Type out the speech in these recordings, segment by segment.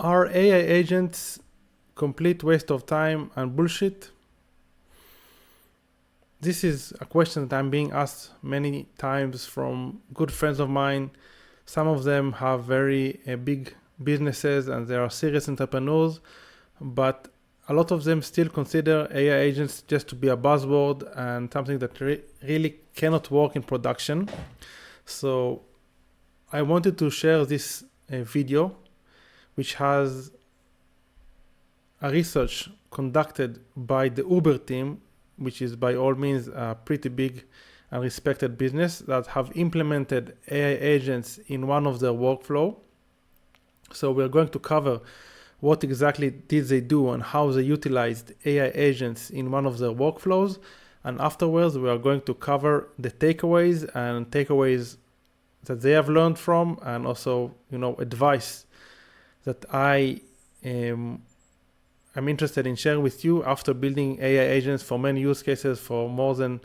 Are AI agents complete waste of time and bullshit? This is a question that I'm being asked many times from good friends of mine. Some of them have very big businesses and they are serious entrepreneurs, but a lot of them still consider AI agents just to be a buzzword and something that really cannot work in production. So I wanted to share this video, which has a research conducted by the Uber team, which is by all means a pretty big and respected business that have implemented AI agents in one of their workflow. So we're going to cover what exactly did they do and how they utilized AI agents in one of their workflows. And afterwards, we are going to cover the takeaways that they have learned from, and also, advice that I'm interested in sharing with you after building AI agents for many use cases for more than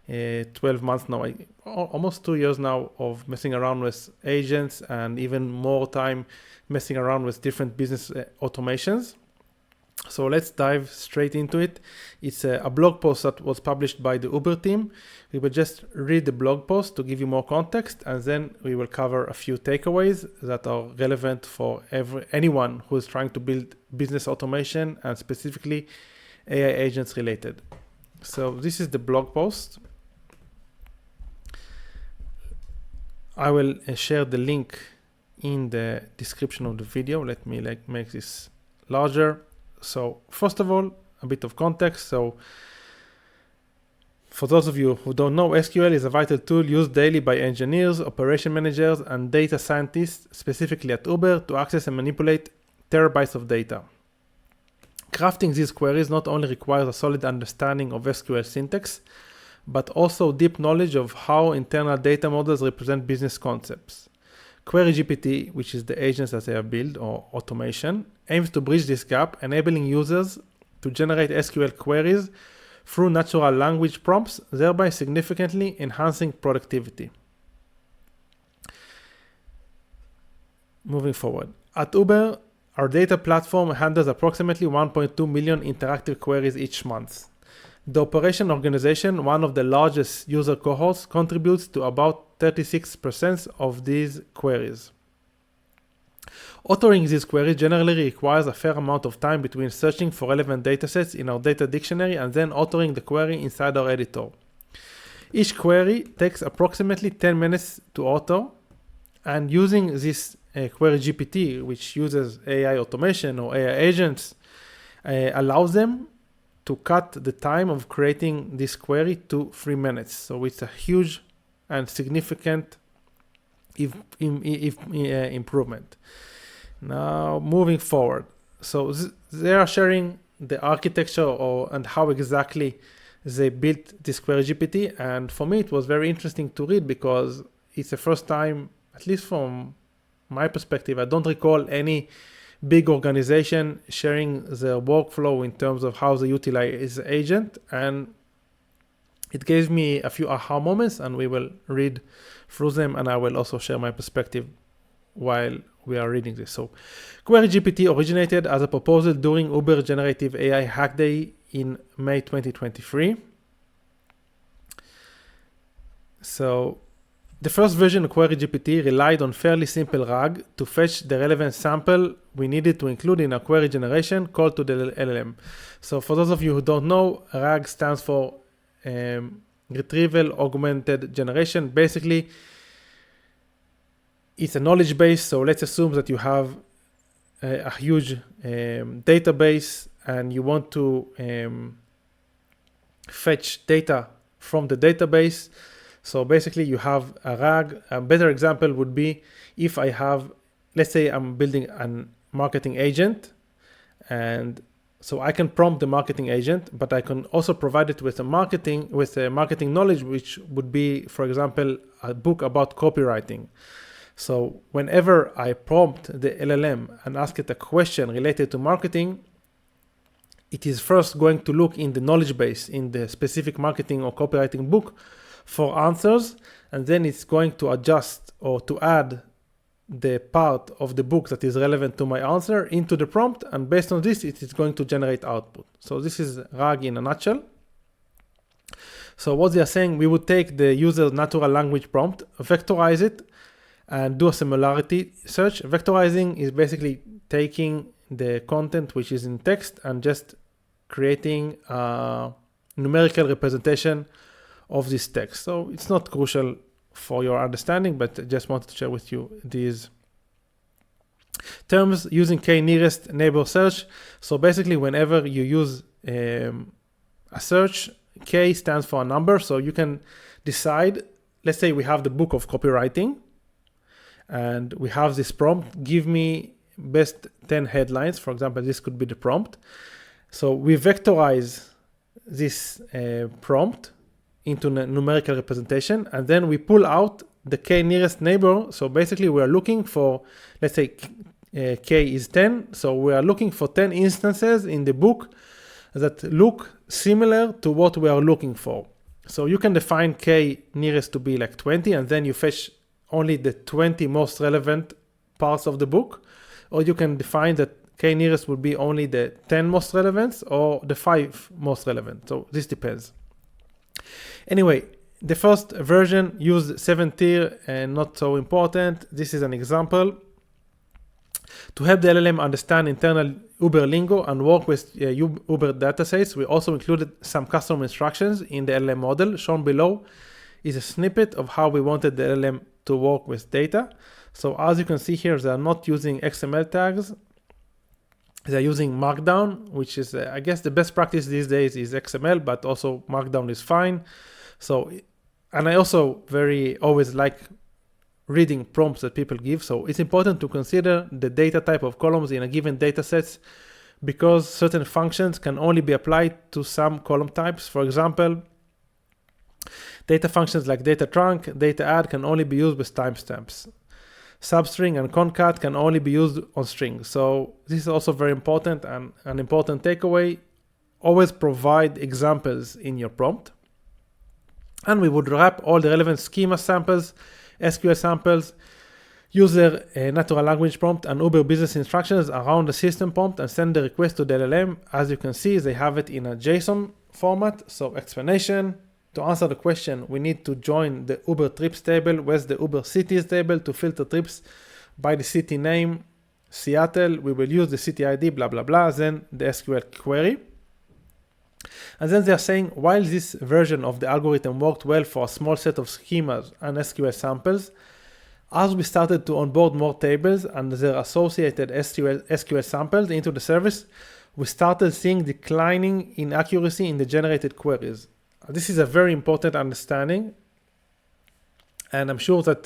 12 months now, almost 2 years now of messing around with agents, and even more time messing around with different business automations. So let's dive straight into it. It's a blog post that was published by the Uber team. We will just read the blog post to give you more context, and then we will cover a few takeaways that are relevant for anyone who is trying to build business automation and specifically AI agents related. So this is the blog post. I will share the link in the description of the video. Let me make this larger. So first of all, a bit of context. So for those of you who don't know, SQL is a vital tool used daily by engineers, operation managers, and data scientists, specifically at Uber, to access and manipulate terabytes of data. Crafting these queries not only requires a solid understanding of SQL syntax, but also deep knowledge of how internal data models represent business concepts. Query GPT, which is the agents that they have built, or automation, aims to bridge this gap, enabling users to generate SQL queries through natural language prompts, thereby significantly enhancing productivity. Moving forward. At Uber, our data platform handles approximately 1.2 million interactive queries each month. The operation organization, one of the largest user cohorts, contributes to about 36% of these queries. Authoring these queries generally requires a fair amount of time between searching for relevant datasets in our data dictionary and then authoring the query inside our editor. Each query takes approximately 10 minutes to author, and using this Query GPT, which uses AI automation or AI agents, allows them to cut the time of creating this query to 3 minutes. So it's a huge and significant improvement. Now, moving forward. So they are sharing the architecture and how exactly they built this Query GPT. And for me, it was very interesting to read because it's the first time, at least from my perspective, I don't recall any big organization sharing their workflow in terms of how they utilize the agent. And it gave me a few aha moments, and we will read through them, and I will also share my perspective while we are reading this. So Query GPT originated as a proposal during Uber Generative AI Hack Day in May 2023. So the first version of Query GPT relied on fairly simple RAG to fetch the relevant sample we needed to include in a query generation call to the LLM. So for those of you who don't know, RAG stands for Retrieval Augmented Generation. Basically, it's a knowledge base. So let's assume that you have a huge database and you want to fetch data from the database. So basically you have a RAG. A better example would be if I have, let's say I'm building a marketing agent, and so I can prompt the marketing agent, but I can also provide it with a marketing knowledge, which would be, for example, a book about copywriting. So whenever I prompt the LLM and ask it a question related to marketing, it is first going to look in the knowledge base in the specific marketing or copywriting book for answers, and then it's going to adjust or to add the part of the book that is relevant to my answer into the prompt, and based on this, it is going to generate output. So this is RAG in a nutshell. So what they are saying, we would take the user's natural language prompt, vectorize it, and do a similarity search. Vectorizing is basically taking the content which is in text and just creating a numerical representation of this text. So it's not crucial for your understanding, but I just wanted to share with you these terms using k-nearest neighbor search. So basically, whenever you use a search, k stands for a number. So you can decide, let's say we have the book of copywriting and we have this prompt, give me best 10 headlines. For example, this could be the prompt. So we vectorize this prompt into a numerical representation, and then we pull out the k nearest neighbor. So basically we are looking for, let's say k is 10. So we are looking for 10 instances in the book that look similar to what we are looking for. So you can define k nearest to be like 20, and then you fetch only the 20 most relevant parts of the book. Or you can define that k nearest would be only the 10 most relevant or the 5 most relevant. So this depends. Anyway, the first version used 7 tier and not so important. This is an example. To help the LLM understand internal Uber lingo and work with Uber datasets, we also included some custom instructions in the LLM model. Shown below is a snippet of how we wanted the LLM to work with data. So as you can see here, they are not using XML tags. They're using Markdown, which is, I guess, the best practice these days is XML, but also Markdown is fine. So, and I also always like reading prompts that people give. So it's important to consider the data type of columns in a given data sets, because certain functions can only be applied to some column types. For example, data functions like data trunk, data add can only be used with timestamps. Substring and concat can only be used on strings. So this is also very important, and an important takeaway: always provide examples in your prompt. And we would wrap all the relevant schema samples, SQL samples, user natural language prompt, and Uber business instructions around the system prompt and send the request to the LLM. As you can see, they have it in a JSON format. So explanation: to answer the question, we need to join the Uber trips table with the Uber cities table to filter trips by the city name, Seattle. We will use the city ID, blah, blah, blah, then the SQL query. And then they're saying, while this version of the algorithm worked well for a small set of schemas and SQL samples, as we started to onboard more tables and their associated SQL samples into the service, we started seeing declining inaccuracy in the generated queries. This is a very important understanding, and I'm sure that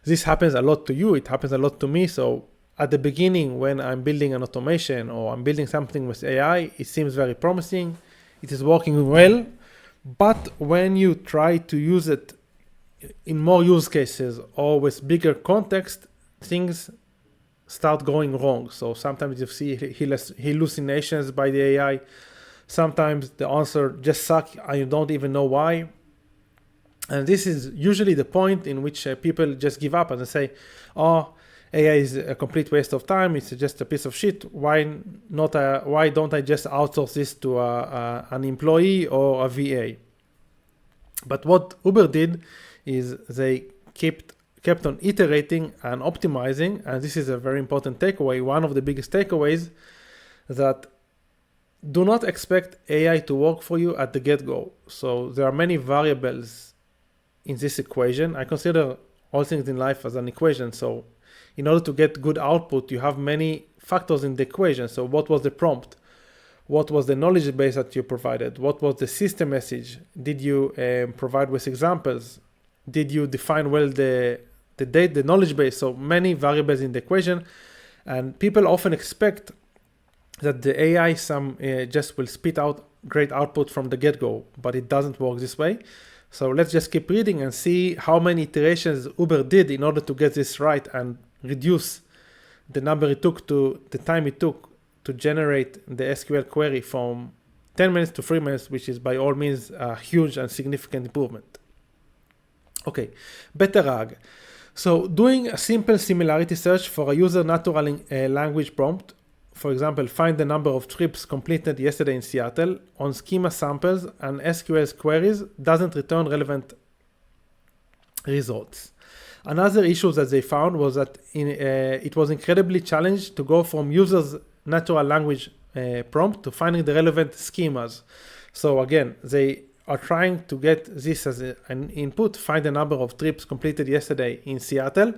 this happens a lot to you. It happens a lot to me. So at the beginning, when I'm building an automation or I'm building something with AI, it seems very promising. It is working well. But when you try to use it in more use cases or with bigger context, things start going wrong. So sometimes you see hallucinations by the AI. Sometimes the answer just sucks and you don't even know why. And this is usually the point in which people just give up and they say, oh, AI is a complete waste of time. It's just a piece of shit. Why don't I just outsource this to an employee or a VA? But what Uber did is they kept on iterating and optimizing. And this is a very important takeaway. One of the biggest takeaways, that do not expect AI to work for you at the get-go. So there are many variables in this equation. I consider all things in life as an equation. So in order to get good output, you have many factors in the equation. So what was the prompt? What was the knowledge base that you provided? What was the system message? Did you provide with examples? Did you define well the knowledge base? So many variables in the equation. And people often expect that the AI just will spit out great output from the get-go, but it doesn't work this way. So let's just keep reading and see how many iterations Uber did in order to get this right and reduce the time it took to generate the SQL query from 10 minutes to 3 minutes, which is by all means a huge and significant improvement. Okay, better RAG. So doing a simple similarity search for a user natural language prompt, for example, find the number of trips completed yesterday in Seattle on schema samples and SQL queries doesn't return relevant results. Another issue that they found was that it was incredibly challenging to go from users' natural language prompt to finding the relevant schemas. So again, they are trying to get this as an input, find the number of trips completed yesterday in Seattle,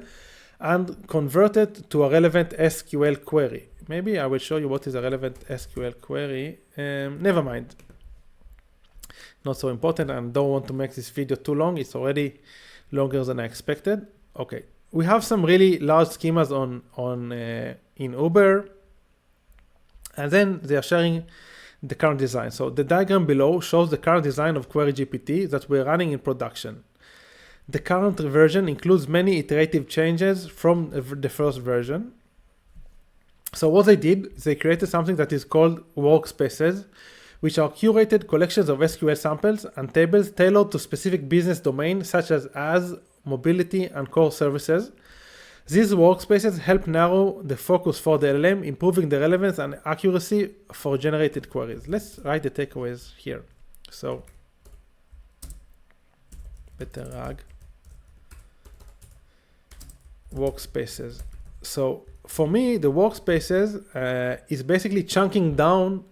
and convert it to a relevant SQL query. Maybe I will show you what is a relevant SQL query. Never mind. Not so important, and don't want to make this video too long. It's already longer than I expected. Okay, we have some really large schemas in Uber, and then they are sharing the current design. So the diagram below shows the current design of Query GPT that we're running in production. The current version includes many iterative changes from the first version. So what they did, they created something that is called workspaces, which are curated collections of SQL samples and tables tailored to specific business domains such as ads, mobility, and core services. These workspaces help narrow the focus for the LLM, improving the relevance and accuracy for generated queries. Let's write the takeaways here. So, better rag. Workspaces. So, for me, the workspaces is basically chunking down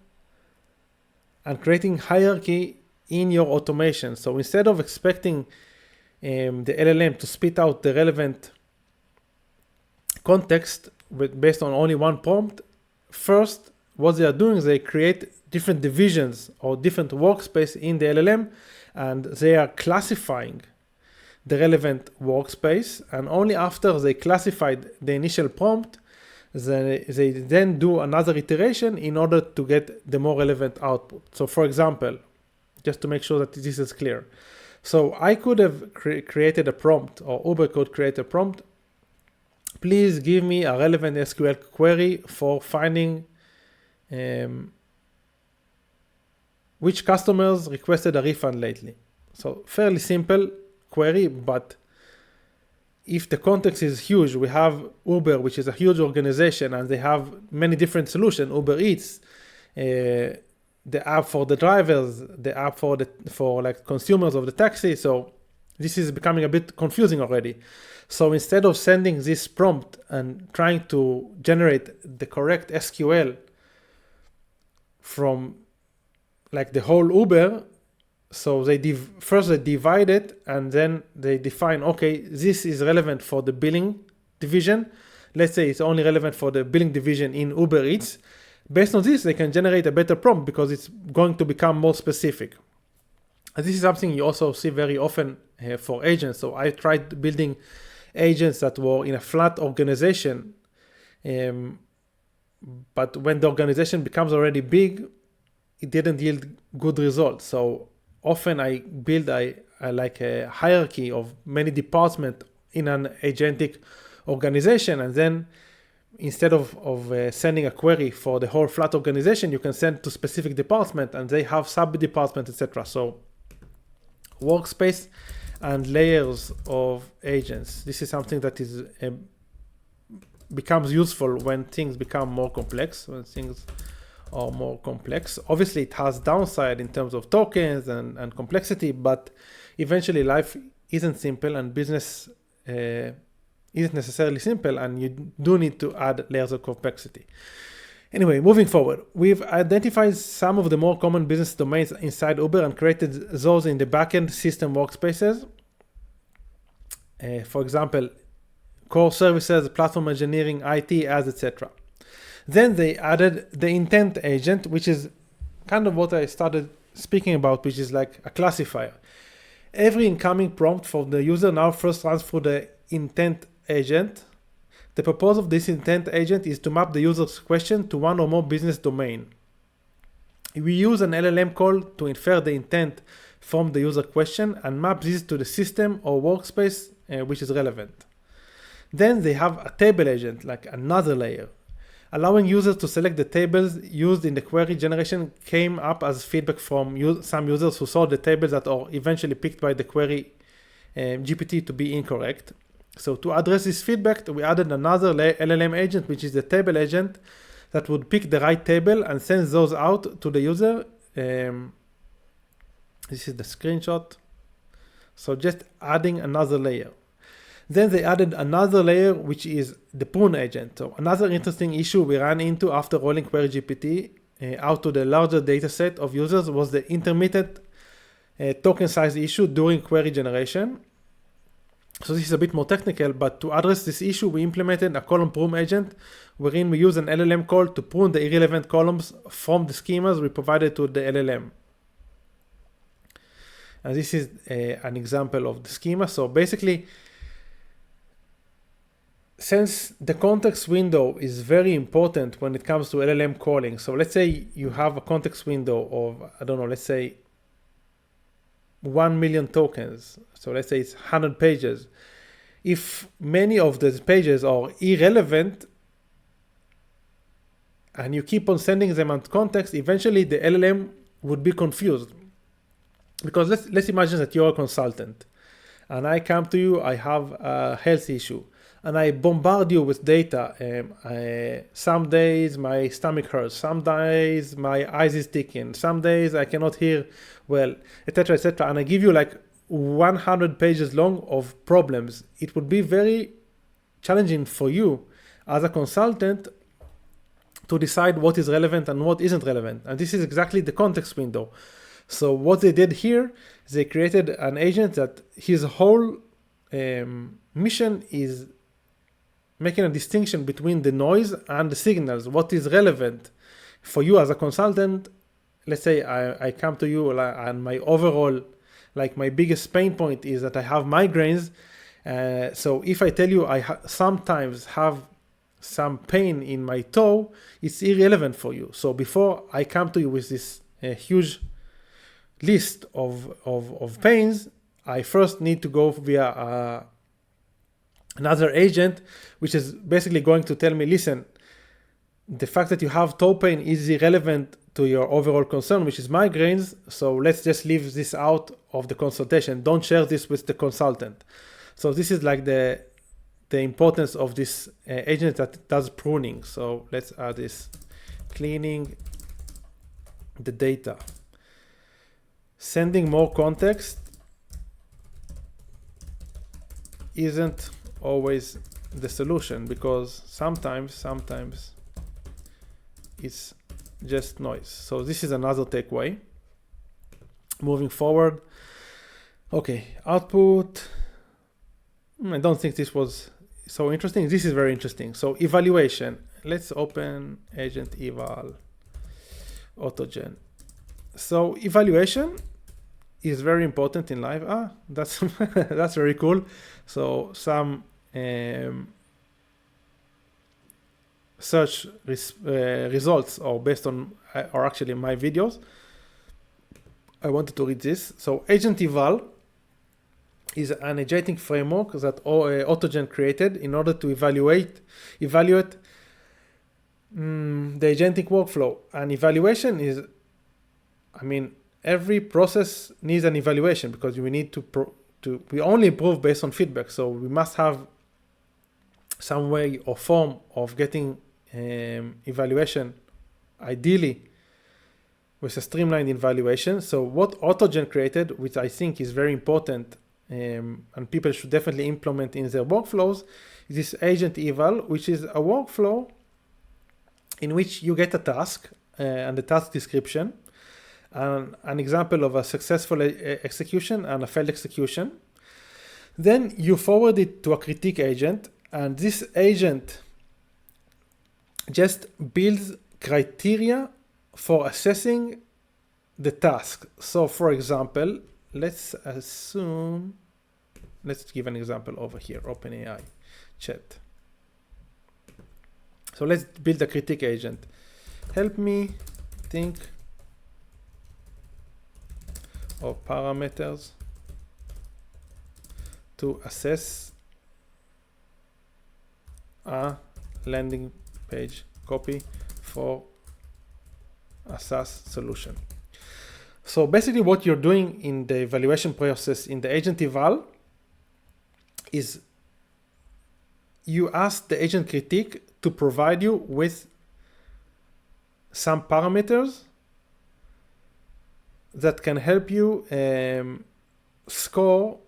and creating hierarchy in your automation. So, instead of expecting the LLM to spit out the relevant context based on only one prompt, first what they are doing is they create different divisions or different workspace in the LLM, and they are classifying the relevant workspace, and only after they classified the initial prompt they then do another iteration in order to get the more relevant output. So for example, just to make sure that this is clear, so I could have created a prompt, or Uber could create a prompt: please give me a relevant SQL query for finding which customers requested a refund lately. So fairly simple query, but if the context is huge, we have Uber, which is a huge organization, and they have many different solutions. Uber Eats, the app for the drivers, the app for like consumers of the taxi. So this is becoming a bit confusing already. So instead of sending this prompt and trying to generate the correct SQL from like the whole Uber, so they first they divide it, and then they define, okay, this is relevant for the billing division. Let's say it's only relevant for the billing division in Uber Eats. Based on this, they can generate a better prompt because it's going to become more specific. And this is something you also see very often for agents. So I tried building agents that were in a flat organization, but when the organization becomes already big, it didn't yield good results. So often I build like a hierarchy of many departments in an agentic organization, and then instead of sending a query for the whole flat organization, you can send to specific department, and they have sub-departments, etc. So workspace and layers of agents. This is something that is becomes useful when things become more complex, when things are more complex. Obviously, it has downside in terms of tokens and complexity, but eventually life isn't simple, and business isn't necessarily simple, and you do need to add layers of complexity. Anyway, moving forward, we've identified some of the more common business domains inside Uber and created those in the backend system workspaces. For example, core services, platform engineering, IT, ads, etc. Then they added the intent agent, which is kind of what I started speaking about, which is like a classifier. Every incoming prompt from the user now first runs through the intent agent. The purpose of this intent agent is to map the user's question to one or more business domain. We use an LLM call to infer the intent from the user question and map this to the system or workspace which is relevant. Then they have a table agent, like another layer. Allowing users to select the tables used in the query generation came up as feedback from some users who saw the tables that are eventually picked by the query GPT to be incorrect. So to address this feedback, we added another LLM agent, which is the table agent, that would pick the right table and send those out to the user. This is the screenshot. So just adding another layer. Then they added another layer, which is the prune agent. So another interesting issue we ran into after rolling Query GPT out to the larger data set of users was the intermittent token size issue during query generation. So this is a bit more technical, but to address this issue, we implemented a column prune agent, wherein we use an LLM call to prune the irrelevant columns from the schemas we provided to the LLM. And this is an example of the schema. So basically, since the context window is very important when it comes to LLM calling, so let's say you have a context window of, I don't know, let's say 1 million tokens. So let's say it's 100 pages. If many of those pages are irrelevant and you keep on sending them out context, eventually the LLM would be confused. Because let's imagine that you're a consultant and I come to you, I have a health issue, and I bombard you with data. Some days my stomach hurts, some days my eyes is ticking, some days I cannot hear well, etc., etc. And I give you like 100 pages long of problems. It would be very challenging for you as a consultant to decide what is relevant and what isn't relevant. And this is exactly the context window. So what they did here is they created an agent that his whole mission is making a distinction between the noise and the signals, what is relevant for you as a consultant. Let's say I come to you and my overall, like my biggest pain point is that I have migraines. So if I tell you I sometimes have some pain in my toe, it's irrelevant for you. So before I come to you with this huge list of pains, I first need to go via another agent, which is basically going to tell me, listen, the fact that you have toe pain is irrelevant to your overall concern, which is migraines. So let's just leave this out of the consultation. Don't share this with the consultant. So this is like the importance of this agent that does pruning. So let's add this, cleaning the data. Sending more context isn't always the solution, because sometimes it's just noise. So this is another takeaway. Moving forward. Okay, output. I don't think this was so interesting. This is very interesting. So evaluation. Let's open agent eval autogen. So evaluation is very important in life. That's that's very cool. So some search results are based on are actually my videos. I wanted to read this. So agent eval is an agentic framework that Autogen created in order to evaluate the agentic workflow. And evaluation is, I mean, every process needs an evaluation, because we need we only improve based on feedback. So we must have some way or form of getting evaluation, ideally with a streamlined evaluation. So what Autogen created, which I think is very important, and people should definitely implement in their workflows, is this agent eval, which is a workflow in which you get a task and the task description, and an example of a successful execution and a failed execution. Then you forward it to a critique agent, and this agent just builds criteria for assessing the task. So for example, let's give an example over here, OpenAI chat. So let's build a critique agent. Help me think of parameters to assess a landing page copy for a SaaS solution. So basically what you're doing in the evaluation process in the agent eval is you ask the agent critique to provide you with some parameters that can help you score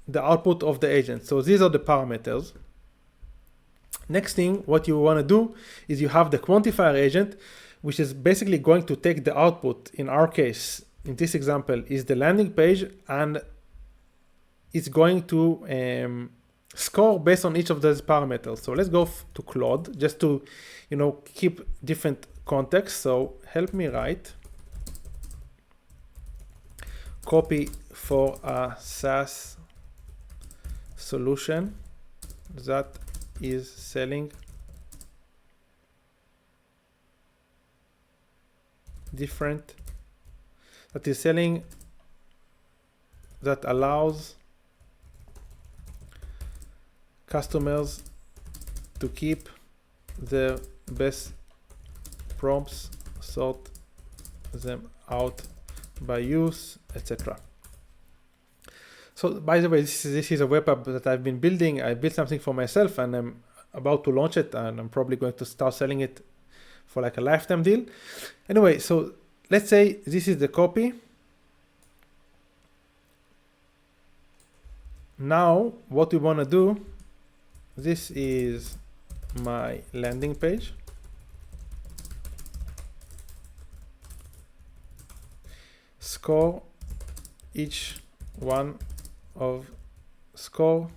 the output of the agent. So these are the parameters. Next thing, what you want to do is you have the quantifier agent, which is basically going to take the output. In our case, in this example, is the landing page, and it's going to score based on each of those parameters. So let's go to Claude just to, keep different context. So help me write copy for a SaaS solution that is selling that allows customers to keep their best prompts, sort them out by use, etc. So by the way, this is a web app that I've been building. I built something for myself and I'm about to launch it, and I'm probably going to start selling it for like a lifetime deal. Anyway, so let's say this is the copy. Now what we want to do, this is my landing page. Score each one of score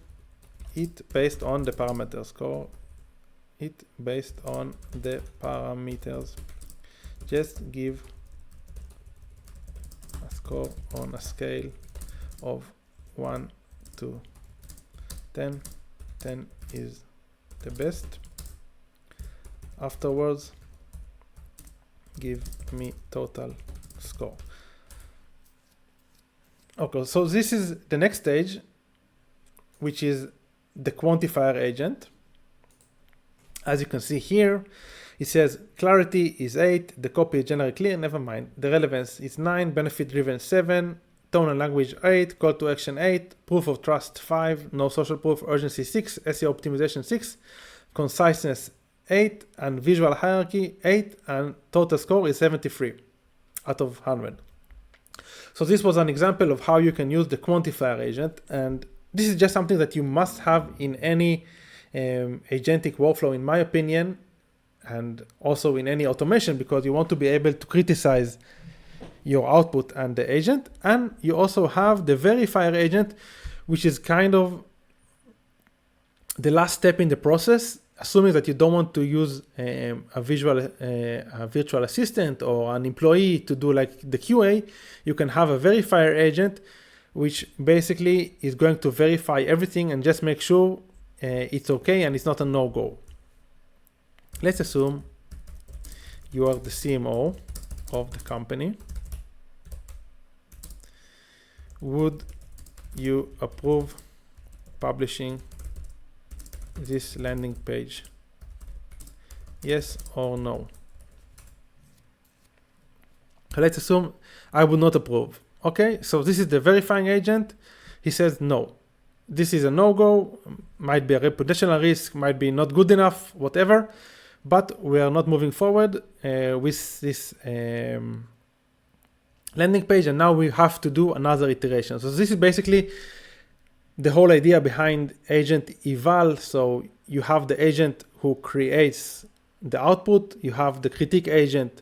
it based on the parameters. Score it based on the parameters. Just give a score on a scale of 1 to 10. 10 is the best. Afterwards, give me total score. Okay, so this is the next stage, which is the quantifier agent. As you can see here, it says clarity is 8, the copy is generally clear, never mind. The relevance is 9, benefit driven 7, tone and language 8, call to action 8, proof of trust 5, no social proof, urgency 6, SEO optimization 6, conciseness 8, and visual hierarchy 8, and total score is 73 out of 100. So this was an example of how you can use the quantifier agent, and this is just something that you must have in any agentic workflow, in my opinion, and also in any automation, because you want to be able to criticize your output and the agent. And you also have the verifier agent, which is kind of the last step in the process. Assuming that you don't want to use a virtual assistant or an employee to do like the QA, you can have a verifier agent, which basically is going to verify everything and just make sure it's okay and it's not a no-go. Let's assume you are the CMO of the company. Would you approve publishing this landing page? Yes or no? Let's assume I would not approve. Okay, so this is the verifying agent. He says no. This is a no-go, might be a reputational risk, might be not good enough, whatever, but we are not moving forward with this landing page, and now we have to do another iteration. So this is basically the whole idea behind agent eval. So you have the agent who creates the output, you have the critique agent,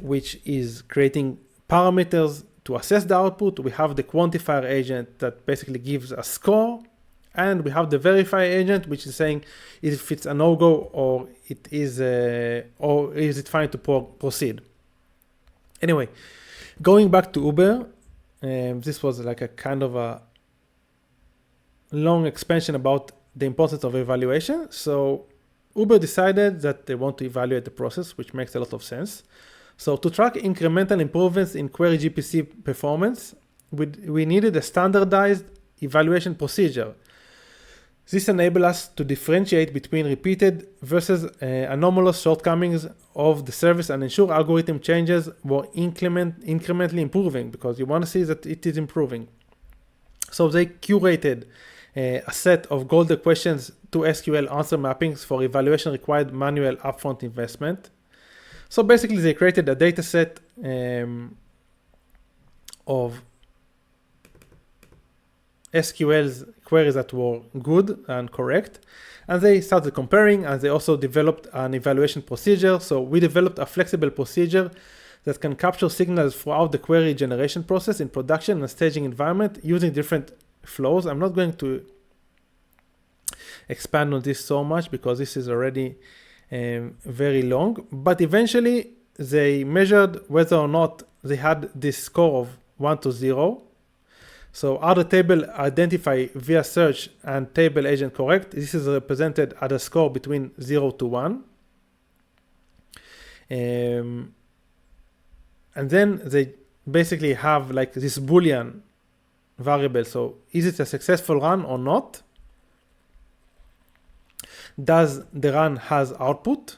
which is creating parameters to assess the output. We have the quantifier agent that basically gives a score, and we have the verifier agent, which is saying if it's a no-go or it is or is it fine to proceed. Anyway, going back to Uber, this was like a kind of a long expansion about the importance of evaluation. So Uber decided that they want to evaluate the process, which makes a lot of sense. So to track incremental improvements in query GPC performance, we needed a standardized evaluation procedure. This enabled us to differentiate between repeated versus anomalous shortcomings of the service and ensure algorithm changes were incrementally improving, because you want to see that it is improving. So they curated a set of golden questions to SQL answer mappings for evaluation required manual upfront investment. So basically they created a data set of SQL's queries that were good and correct, and they started comparing, and they also developed an evaluation procedure. So we developed a flexible procedure that can capture signals throughout the query generation process in production and staging environment using different flows. I'm not going to expand on this so much because this is already very long, but eventually they measured whether or not they had this score of 1 to 0. So are the table identified via search and table agent correct? This is represented at a score between 0 to 1. And then they basically have like this Boolean variable. So is it a successful run or not? Does the run has output?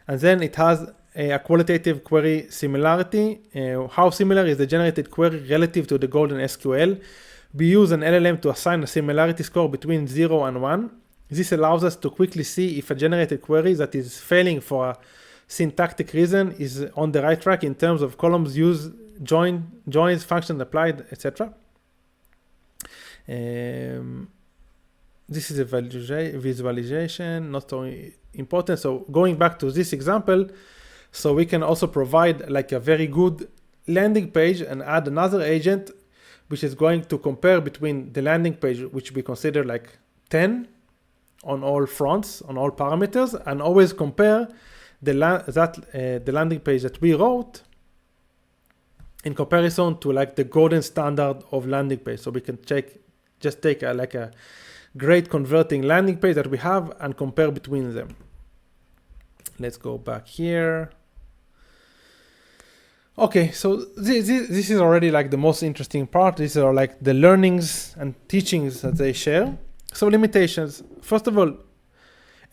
And then it has a qualitative query similarity. How similar is the generated query relative to the golden SQL? We use an LLM to assign a similarity score between 0 and 1. This allows us to quickly see if a generated query that is failing for a syntactic reason is on the right track in terms of columns used, joins, function applied, etc. This is a visualization, not so important. So going back to this example, so we can also provide like a very good landing page and add another agent, which is going to compare between the landing page, which we consider like 10 on all fronts, on all parameters, and always compare the landing page that we wrote in comparison to like the golden standard of landing page. So we can just take a great converting landing page that we have and compare between them. Let's go back here. Okay, so this is already like the most interesting part. These are like the learnings and teachings that they share. So limitations. First of all,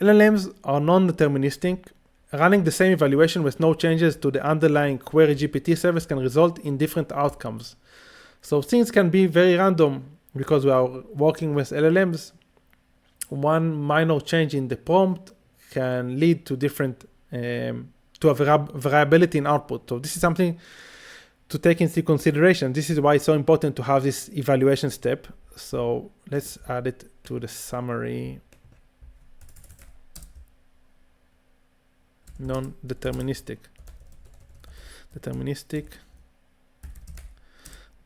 LLMs are non-deterministic. Running the same evaluation with no changes to the underlying query GPT service can result in different outcomes. So things can be very random because we are working with LLMs. One minor change in the prompt can lead to different to a variability in output. So this is something to take into consideration. This is why it's so important to have this evaluation step. So let's add it to the summary. Non-deterministic. Deterministic.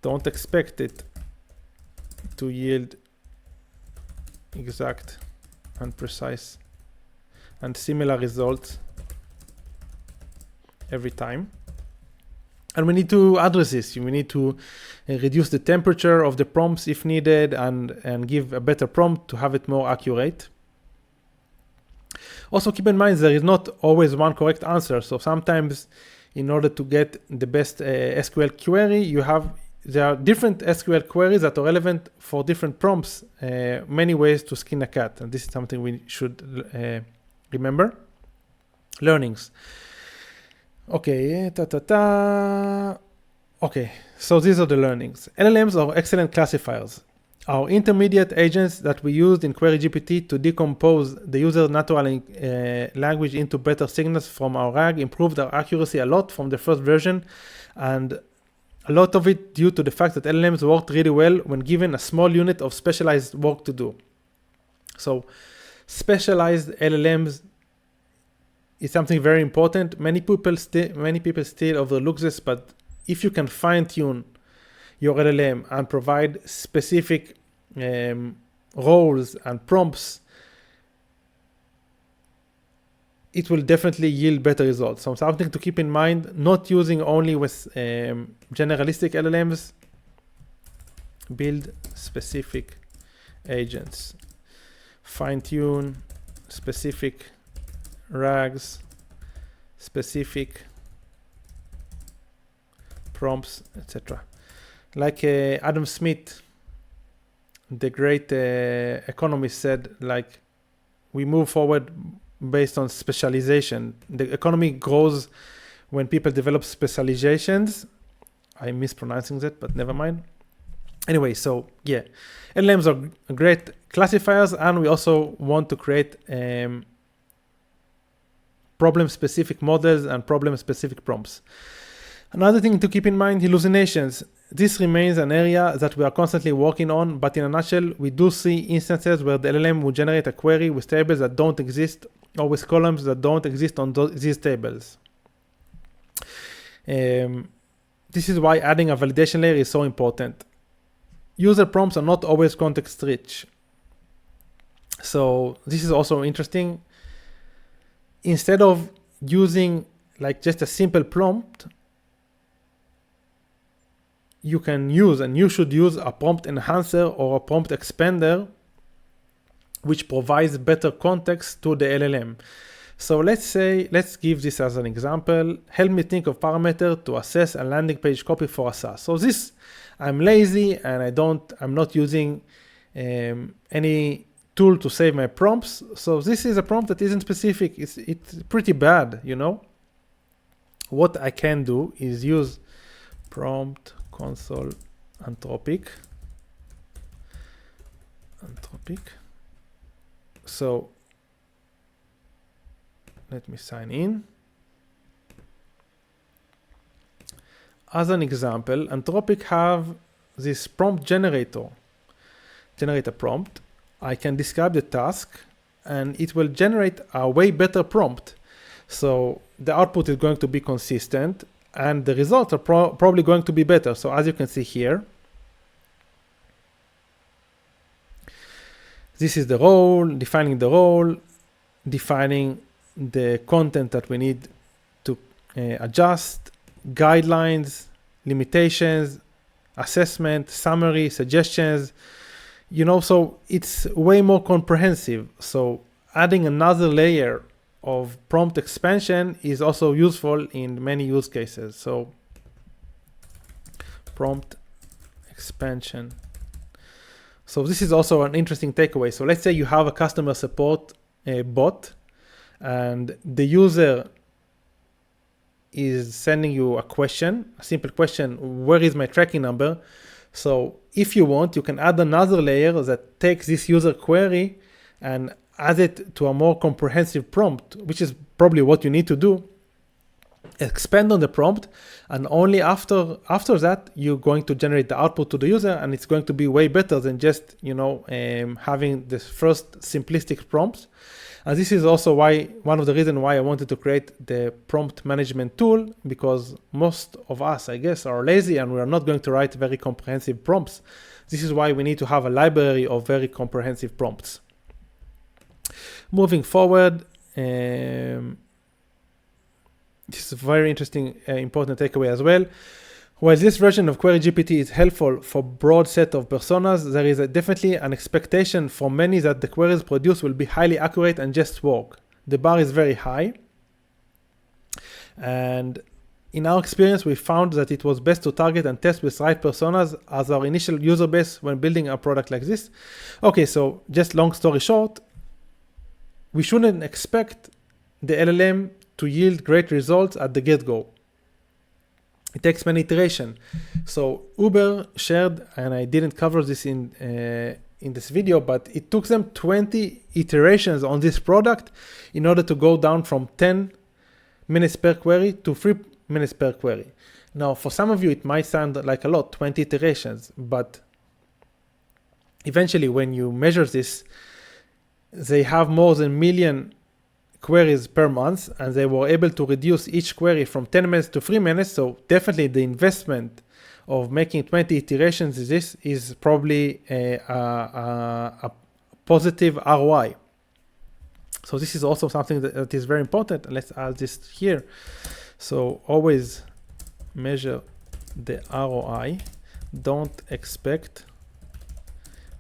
Don't expect it to yield exact and precise and similar results every time. And we need to address this. We need to reduce the temperature of the prompts if needed and give a better prompt to have it more accurate. Also keep in mind there is not always one correct answer. So sometimes in order to get the best SQL query, there are different SQL queries that are relevant for different prompts, many ways to skin a cat. And this is something we should remember. Learnings. Okay, Okay, so these are the learnings. LLMs are excellent classifiers. Our intermediate agents that we used in Query GPT to decompose the user's natural language into better signals from our RAG improved our accuracy a lot from the first version, and a lot of it due to the fact that LLMs worked really well when given a small unit of specialized work to do. So specialized LLMs is something very important. Many people still overlook this, but if you can fine-tune your LLM and provide specific roles and prompts, it will definitely yield better results. So something to keep in mind, not using only with generalistic LLMs. Build specific agents. Fine-tune specific RAGs, specific prompts, etc. Like Adam Smith, the great economist, said, like, we move forward based on specialization. The economy grows when people develop specializations. I'm mispronouncing that, but never mind. Anyway, so yeah, LLMs are great classifiers, and we also want to create problem-specific models and problem-specific prompts. Another thing to keep in mind, hallucinations. This remains an area that we are constantly working on, but in a nutshell, we do see instances where the LLM will generate a query with tables that don't exist or with columns that don't exist on these tables. This is why adding a validation layer is so important. User prompts are not always context rich. So this is also interesting. Instead of using like just a simple prompt, you can use, and you should use, a prompt enhancer or a prompt expander, which provides better context to the LLM. So let's give this as an example. Help me think of parameter to assess a landing page copy for a SaaS. So this, I'm lazy and I'm not using any tool to save my prompts. So this is a prompt that isn't specific. It's pretty bad, you know. What I can do is use prompt console Anthropic. So let me sign in. As an example, Anthropic have this prompt generate a prompt. I can describe the task and it will generate a way better prompt. So the output is going to be consistent and the results are probably going to be better. So as you can see here, this is the role, defining the content that we need to adjust, guidelines, limitations, assessment, summary, suggestions, you know, so it's way more comprehensive. So adding another layer of prompt expansion is also useful in many use cases. So prompt expansion. So this is also an interesting takeaway. So let's say you have a customer support bot and the user is sending you a simple question, where is my tracking number? So if you want, you can add another layer that takes this user query and add it to a more comprehensive prompt, which is probably what you need to do. Expand on the prompt, and only after that you're going to generate the output to the user, and it's going to be way better than just, you know, having this first simplistic prompts. And this is also one of the reasons why I wanted to create the prompt management tool, because most of us, I guess, are lazy and we are not going to write very comprehensive prompts. This is why we need to have a library of very comprehensive prompts. Moving forward, this is a very interesting, important takeaway as well. While this version of Query GPT is helpful for a broad set of personas, there is definitely an expectation for many that the queries produced will be highly accurate and just work. The bar is very high. And in our experience, we found that it was best to target and test with right personas as our initial user base when building a product like this. Okay, so just long story short, we shouldn't expect the LLM to yield great results at the get-go. It takes many iterations. So Uber shared, and I didn't cover this in this video, but it took them 20 iterations on this product in order to go down from 10 minutes per query to 3 minutes per query. Now, for some of you, it might sound like a lot, 20 iterations, but eventually when you measure this, they have more than 1 million queries per month, and they were able to reduce each query from 10 minutes to 3 minutes. So definitely the investment of making 20 iterations is probably a positive ROI. So this is also something that is very important. Let's add this here. So always measure the ROI. Don't expect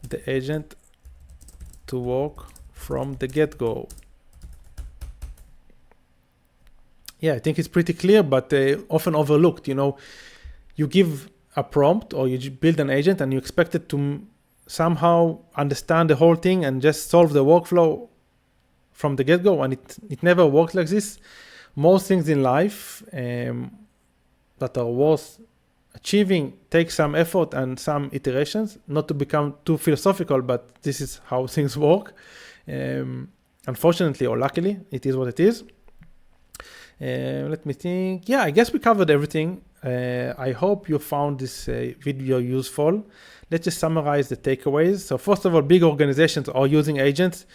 the agent to work from the get-go. Yeah, I think it's pretty clear, but often overlooked. You know, you give a prompt or you build an agent and you expect it to somehow understand the whole thing and just solve the workflow from the get-go, and it never works like this. Most things in life that are worth achieving takes some effort and some iterations. Not to become too philosophical, but this is how things work. Unfortunately or luckily, it is what it is. Let me think. Yeah, I guess we covered everything. I hope you found this video useful. Let's just summarize the takeaways. So first of all, big organizations are using agents.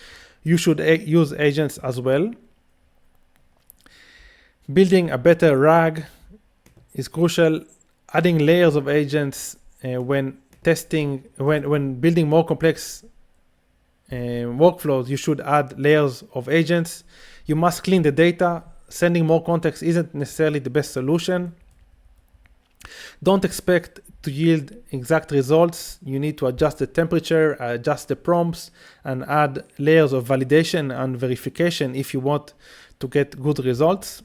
You should use agents as well. Building a better RAG is crucial. Adding layers of agents when building more complex workflows, you should add layers of agents. You must clean the data. Sending more context isn't necessarily the best solution. Don't expect to yield exact results. You need to adjust the temperature, adjust the prompts, and add layers of validation and verification if you want to get good results.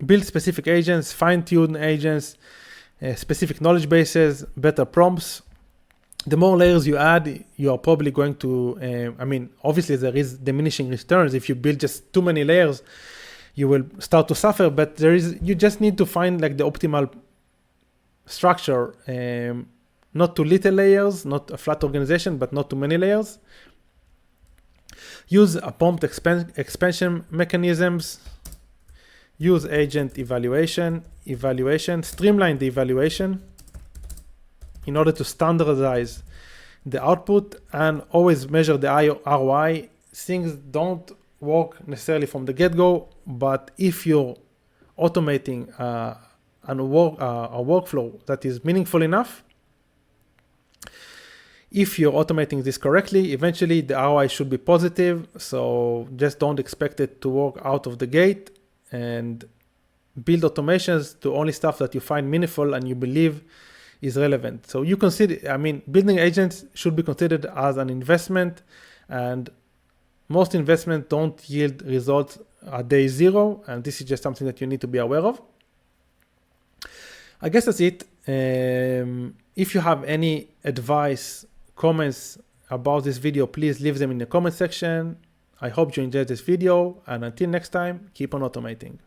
Build specific agents, fine-tune agents, specific knowledge bases, better prompts. The more layers you add, you are probably going to, obviously there is diminishing returns. If you build just too many layers, you will start to suffer, but you just need to find like the optimal structure, not too little layers, not a flat organization, but not too many layers. Use a prompt expansion mechanisms. Use agent evaluation, streamline the evaluation in order to standardize the output, and always measure the ROI. Things don't work necessarily from the get-go, but if you're automating a workflow that is meaningful enough, if you're automating this correctly, eventually the ROI should be positive. So just don't expect it to work out of the gate, and build automations to only stuff that you find meaningful and you believe is relevant. So you consider, building agents should be considered as an investment, and most investments don't yield results at day zero, and this is just something that you need to be aware of. I guess that's it. If you have any advice, comments about this video, please leave them in the comment section. I hope you enjoyed this video, and until next time, keep on automating.